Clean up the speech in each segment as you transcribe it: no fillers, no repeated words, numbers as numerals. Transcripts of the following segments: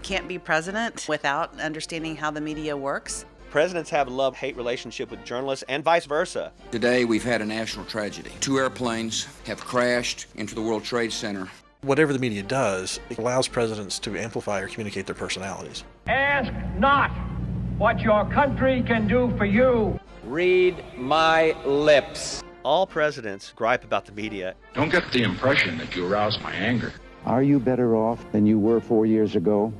can't be president without understanding how the media works. Presidents have a love-hate relationship with journalists and vice versa. Today, we've had a national tragedy. 2 airplanes have crashed into the World Trade Center. Whatever the media does, it allows presidents to amplify or communicate their personalities. Ask not what your country can do for you. Read my lips. All presidents gripe about the media. Don't get the impression that you arouse my anger. Are you better off than you were 4 years ago?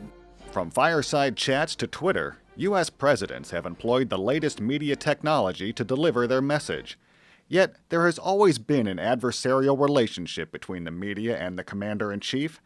From fireside chats to Twitter, U.S. presidents have employed the latest media technology to deliver their message. Yet, there has always been an adversarial relationship between the media and the commander-in-chief.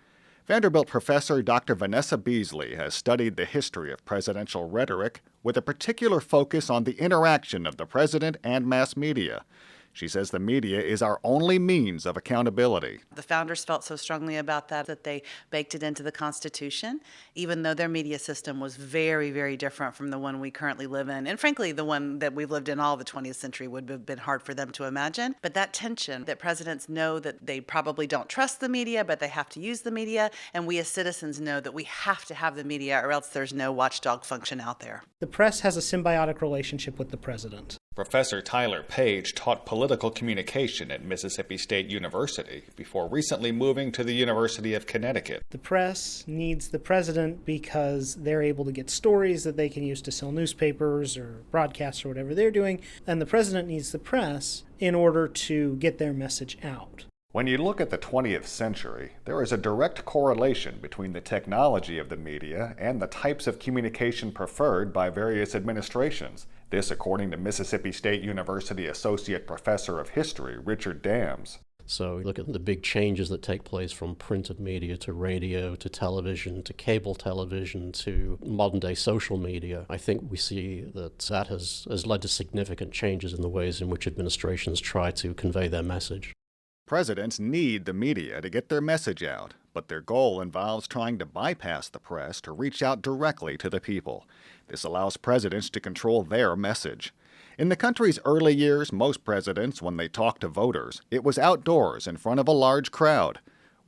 Vanderbilt professor Dr. Vanessa Beasley has studied the history of presidential rhetoric with a particular focus on the interaction of the president and mass media. She says the media is our only means of accountability. The founders felt so strongly about that they baked it into the Constitution, even though their media system was very, very different from the one we currently live in. And frankly, the one that we've lived in all the 20th century would have been hard for them to imagine. But that tension that presidents know that they probably don't trust the media, but they have to use the media. And we as citizens know that we have to have the media or else there's no watchdog function out there. The press has a symbiotic relationship with the president. Professor Tyler Page taught political communication at Mississippi State University before recently moving to the University of Connecticut. The press needs the president because they're able to get stories that they can use to sell newspapers or broadcasts or whatever they're doing, and the president needs the press in order to get their message out. When you look at the 20th century, there is a direct correlation between the technology of the media and the types of communication preferred by various administrations. This according to Mississippi State University Associate Professor of History, Richard Dams. So you look at the big changes that take place from printed media to radio to television to cable television to modern-day social media. I think we see that has led to significant changes in the ways in which administrations try to convey their message. Presidents need the media to get their message out, but their goal involves trying to bypass the press to reach out directly to the people. This allows presidents to control their message. In the country's early years, most presidents, when they talked to voters, it was outdoors in front of a large crowd.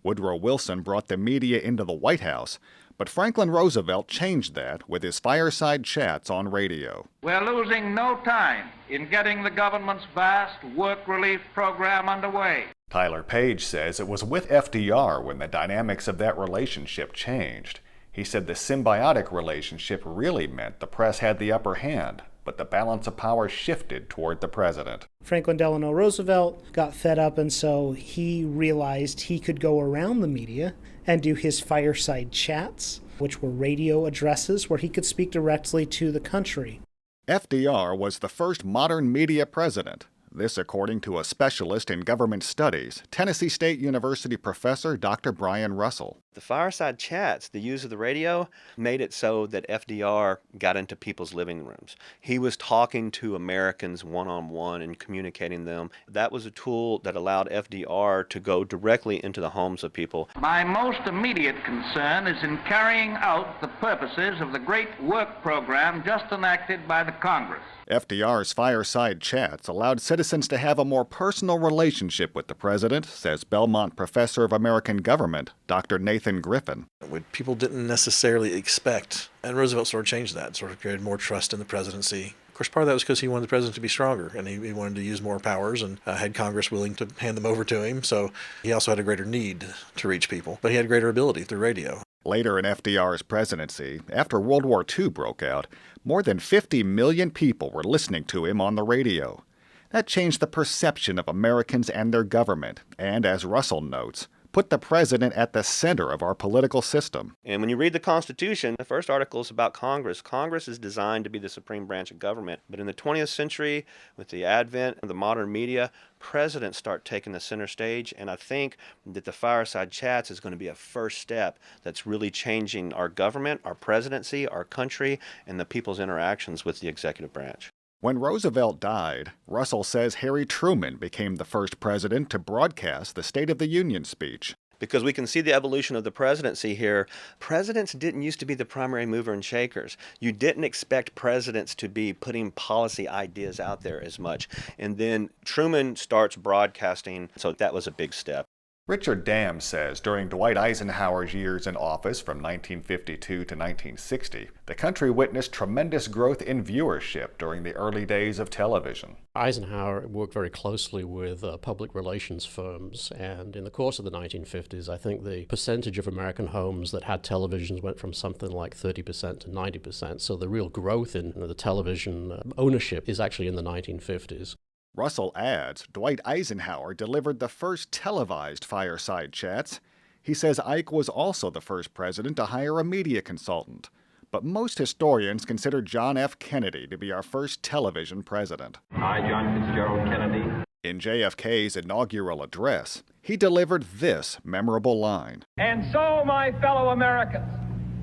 Woodrow Wilson brought the media into the White House, but Franklin Roosevelt changed that with his fireside chats on radio. We're losing no time in getting the government's vast work relief program underway. Tyler Page says it was with FDR when the dynamics of that relationship changed. He said the symbiotic relationship really meant the press had the upper hand, but the balance of power shifted toward the president. Franklin Delano Roosevelt got fed up, and so he realized he could go around the media and do his fireside chats, which were radio addresses where he could speak directly to the country. FDR was the first modern media president. This according to a specialist in government studies, Tennessee State University professor Dr. Brian Russell. The fireside chats, the use of the radio, made it so that FDR got into people's living rooms. He was talking to Americans one-on-one and communicating them. That was a tool that allowed FDR to go directly into the homes of people. My most immediate concern is in carrying out the purposes of the great work program just enacted by the Congress. FDR's fireside chats allowed citizens to have a more personal relationship with the president, says Belmont professor of American government, Dr. Nathan Griffin. What people didn't necessarily expect, and Roosevelt sort of changed that, sort of created more trust in the presidency. Of course, part of that was because he wanted the president to be stronger, and he wanted to use more powers and had Congress willing to hand them over to him. So he also had a greater need to reach people, but he had greater ability through radio. Later in FDR's presidency, after World War II broke out, more than 50 million people were listening to him on the radio. That changed the perception of Americans and their government, and as Russell notes, put the president at the center of our political system. And when you read the Constitution, the first article is about Congress. Congress is designed to be the supreme branch of government. But in the 20th century, with the advent of the modern media, presidents start taking the center stage. And I think that the fireside chats is going to be a first step that's really changing our government, our presidency, our country, and the people's interactions with the executive branch. When Roosevelt died, Russell says Harry Truman became the first president to broadcast the State of the Union speech. Because we can see the evolution of the presidency here. Presidents didn't used to be the primary mover and shakers. You didn't expect presidents to be putting policy ideas out there as much. And then Truman starts broadcasting, so that was a big step. Richard Dam says during Dwight Eisenhower's years in office from 1952 to 1960, the country witnessed tremendous growth in viewership during the early days of television. Eisenhower worked very closely with public relations firms, and in the course of the 1950s, I think the percentage of American homes that had televisions went from something like 30% to 90%. So the real growth in the television ownership is actually in the 1950s. Russell adds Dwight Eisenhower delivered the first televised fireside chats. He says Ike was also the first president to hire a media consultant. But most historians consider John F. Kennedy to be our first television president. I, John Fitzgerald Kennedy. In JFK's inaugural address, he delivered this memorable line. And so, my fellow Americans,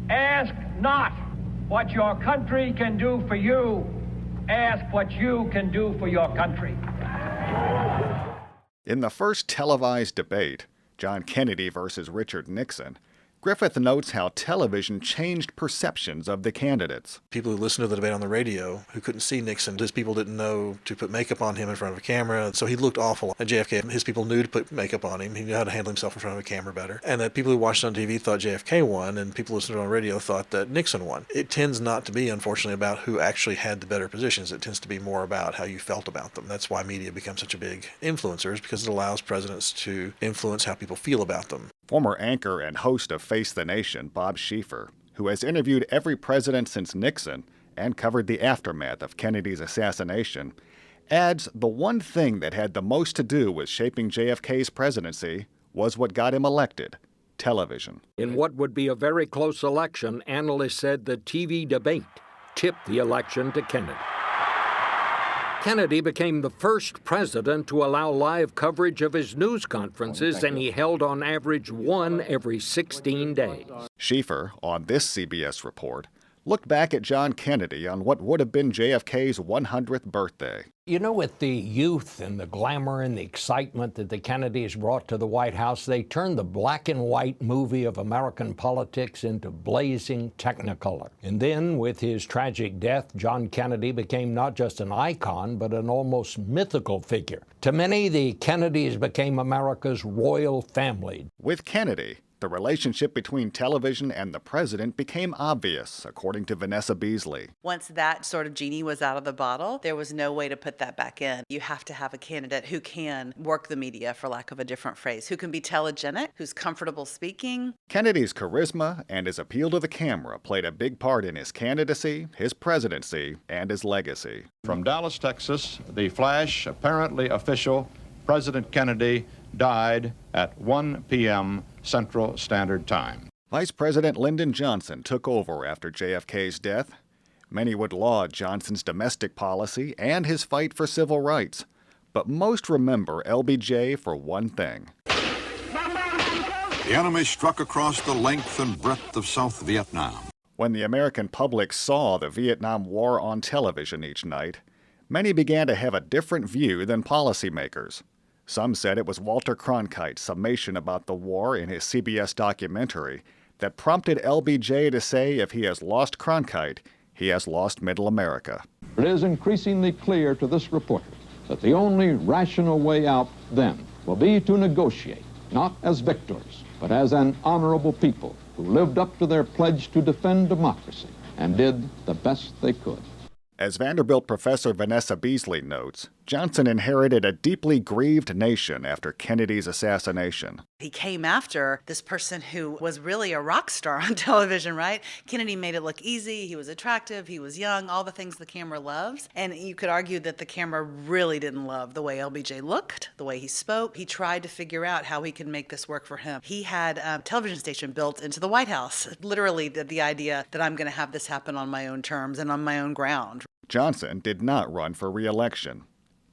ask not what your country can do for you. Ask what you can do for your country. In the first televised debate, John Kennedy versus Richard Nixon, Griffith notes how television changed perceptions of the candidates. People who listened to the debate on the radio who couldn't see Nixon, his people didn't know to put makeup on him in front of a camera, so he looked awful. At JFK, his people knew to put makeup on him. He knew how to handle himself in front of a camera better. And that people who watched on TV thought JFK won, and people who listened to it on radio thought that Nixon won. It tends not to be, unfortunately, about who actually had the better positions. It tends to be more about how you felt about them. That's why media becomes such a big influencer, because it allows presidents to influence how people feel about them. Former anchor and host of Face the Nation, Bob Schieffer, who has interviewed every president since Nixon and covered the aftermath of Kennedy's assassination, adds the one thing that had the most to do with shaping JFK's presidency was what got him elected: television. In what would be a very close election, analysts said the TV debate tipped the election to Kennedy. Kennedy became the first president to allow live coverage of his news conferences, and he held on average one every 16 days. Schieffer, on this CBS report, looked back at John Kennedy on what would have been JFK's 100th birthday. You know, with the youth and the glamour and the excitement that the Kennedys brought to the White House, they turned the black and white movie of American politics into blazing Technicolor. And then, with his tragic death, John Kennedy became not just an icon, but an almost mythical figure. To many, the Kennedys became America's royal family. With Kennedy, the relationship between television and the president became obvious, according to Vanessa Beasley. Once that sort of genie was out of the bottle, there was no way to put that back in. You have to have a candidate who can work the media, for lack of a different phrase, who can be telegenic, who's comfortable speaking. Kennedy's charisma and his appeal to the camera played a big part in his candidacy, his presidency, and his legacy. From Dallas, Texas, the flash, apparently official, President Kennedy died at 1 p.m. Central Standard Time. Vice President Lyndon Johnson took over after JFK's death. Many would laud Johnson's domestic policy and his fight for civil rights, but most remember LBJ for one thing. The enemy struck across the length and breadth of South Vietnam. When the American public saw the Vietnam War on television each night, many began to have a different view than policymakers. Some said it was Walter Cronkite's summation about the war in his CBS documentary that prompted LBJ to say if he has lost Cronkite, he has lost Middle America. It is increasingly clear to this reporter that the only rational way out then will be to negotiate, not as victors, but as an honorable people who lived up to their pledge to defend democracy and did the best they could. As Vanderbilt professor Vanessa Beasley notes, Johnson inherited a deeply grieved nation after Kennedy's assassination. He came after this person who was really a rock star on television, right? Kennedy made it look easy. He was attractive. He was young, all the things the camera loves. And you could argue that the camera really didn't love the way LBJ looked, the way he spoke. He tried to figure out how he could make this work for him. He had a television station built into the White House, literally the idea that I'm going to have this happen on my own terms and on my own ground. Johnson did not run for re-election.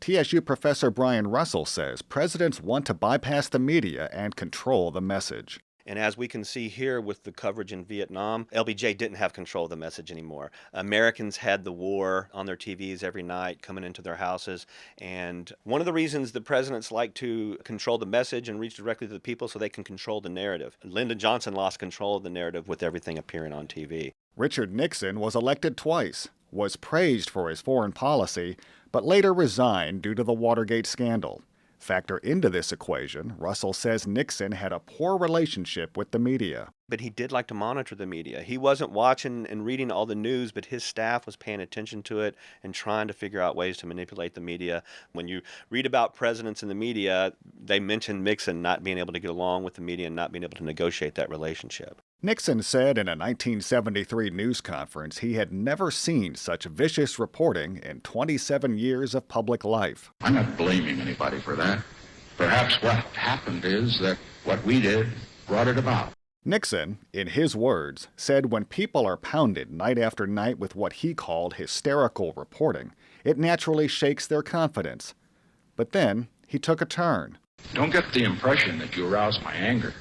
TSU professor Brian Russell says presidents want to bypass the media and control the message. And as we can see here with the coverage in Vietnam, LBJ didn't have control of the message anymore. Americans had the war on their TVs every night, coming into their houses. And one of the reasons the presidents like to control the message and reach directly to the people so they can control the narrative. Lyndon Johnson lost control of the narrative with everything appearing on TV. Richard Nixon was elected twice, was praised for his foreign policy, but later resigned due to the Watergate scandal. Factor into this equation, Russell says Nixon had a poor relationship with the media. But he did like to monitor the media. He wasn't watching and reading all the news, but his staff was paying attention to it and trying to figure out ways to manipulate the media. When you read about presidents in the media, they mention Nixon not being able to get along with the media and not being able to negotiate that relationship. Nixon said in a 1973 news conference he had never seen such vicious reporting in 27 years of public life. I'm not blaming anybody for that. Perhaps what happened is that what we did brought it about. Nixon, in his words, said when people are pounded night after night with what he called hysterical reporting, it naturally shakes their confidence. But then he took a turn. Don't get the impression that you arouse my anger.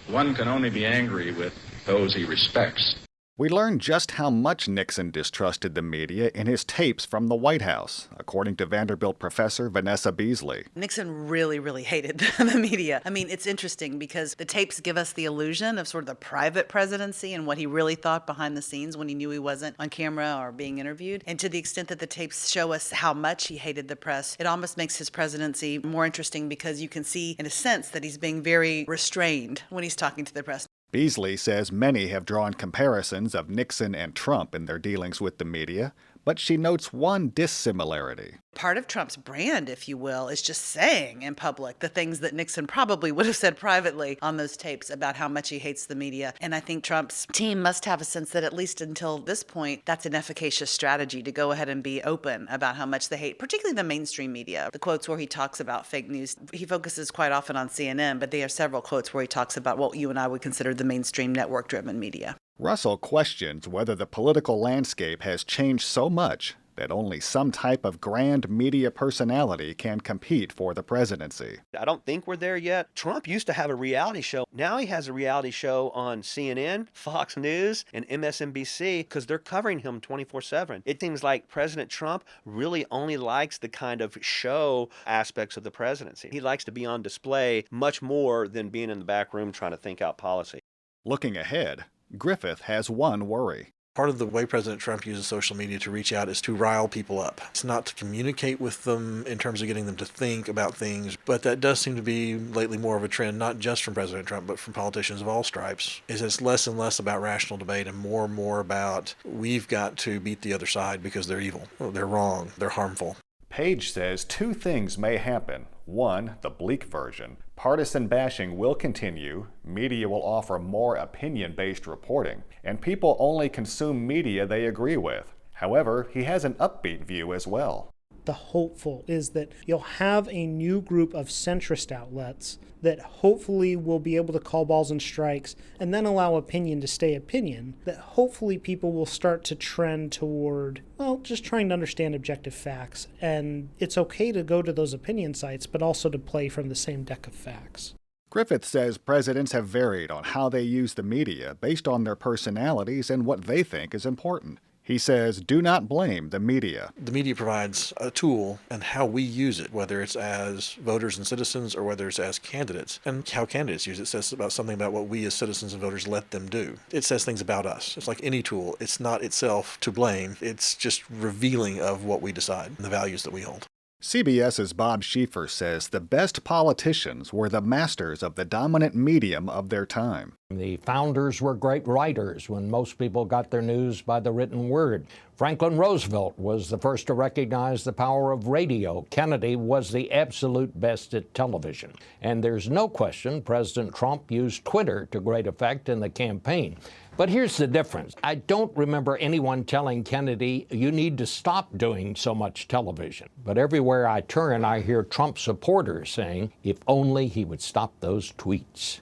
One can only be angry with those he respects. We learned just how much Nixon distrusted the media in his tapes from the White House, according to Vanderbilt professor Vanessa Beasley. Nixon really, really hated the media. I mean, it's interesting because the tapes give us the illusion of sort of the private presidency and what he really thought behind the scenes when he knew he wasn't on camera or being interviewed. And to the extent that the tapes show us how much he hated the press, it almost makes his presidency more interesting because you can see, in a sense, that he's being very restrained when he's talking to the press. Beasley says many have drawn comparisons of Nixon and Trump in their dealings with the media, but she notes one dissimilarity. Part of Trump's brand, if you will, is just saying in public the things that Nixon probably would have said privately on those tapes about how much he hates the media. And I think Trump's team must have a sense that at least until this point, that's an efficacious strategy to go ahead and be open about how much they hate, particularly the mainstream media. The quotes where he talks about fake news, he focuses quite often on CNN, but there are several quotes where he talks about what you and I would consider the mainstream network-driven media. Russell questions whether the political landscape has changed so much that only some type of grand media personality can compete for the presidency. I don't think we're there yet. Trump used to have a reality show. Now he has a reality show on CNN, Fox News, and MSNBC because they're covering him 24/7. It seems like President Trump really only likes the kind of show aspects of the presidency. He likes to be on display much more than being in the back room trying to think out policy. Looking ahead, Griffith has one worry. Part of the way President Trump uses social media to reach out is to rile people up. It's not to communicate with them in terms of getting them to think about things, but that does seem to be lately more of a trend, not just from President Trump, but from politicians of all stripes, is it's less and less about rational debate and more about we've got to beat the other side because they're evil, they're wrong, they're harmful. Page says two things may happen. One, the bleak version. Partisan bashing will continue, media will offer more opinion-based reporting, and people only consume media they agree with. However, he has an upbeat view as well. The hopeful is that you'll have a new group of centrist outlets that hopefully will be able to call balls and strikes and then allow opinion to stay opinion, that hopefully people will start to trend toward, well, just trying to understand objective facts. And it's okay to go to those opinion sites, but also to play from the same deck of facts. Griffith says presidents have varied on how they use the media based on their personalities and what they think is important. He says, do not blame the media. The media provides a tool and how we use it, whether it's as voters and citizens or whether it's as candidates. And how candidates use it says about something about what we as citizens and voters let them do. It says things about us. It's like any tool. It's not itself to blame. It's just revealing of what we decide and the values that we hold. CBS's Bob Schieffer says the best politicians were the masters of the dominant medium of their time. The founders were great writers when most people got their news by the written word. Franklin Roosevelt was the first to recognize the power of radio. Kennedy was the absolute best at television. And there's no question President Trump used Twitter to great effect in the campaign. But here's the difference. I don't remember anyone telling Kennedy, you need to stop doing so much television. But everywhere I turn, I hear Trump supporters saying, if only he would stop those tweets.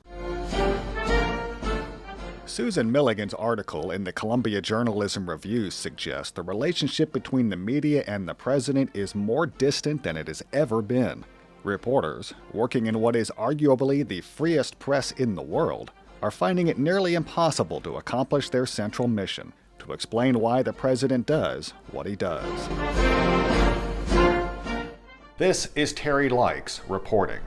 Susan Milligan's article in the Columbia Journalism Review suggests the relationship between the media and the president is more distant than it has ever been. Reporters, working in what is arguably the freest press in the world, are finding it nearly impossible to accomplish their central mission, to explain why the president does what he does. This is Terry Likes reporting.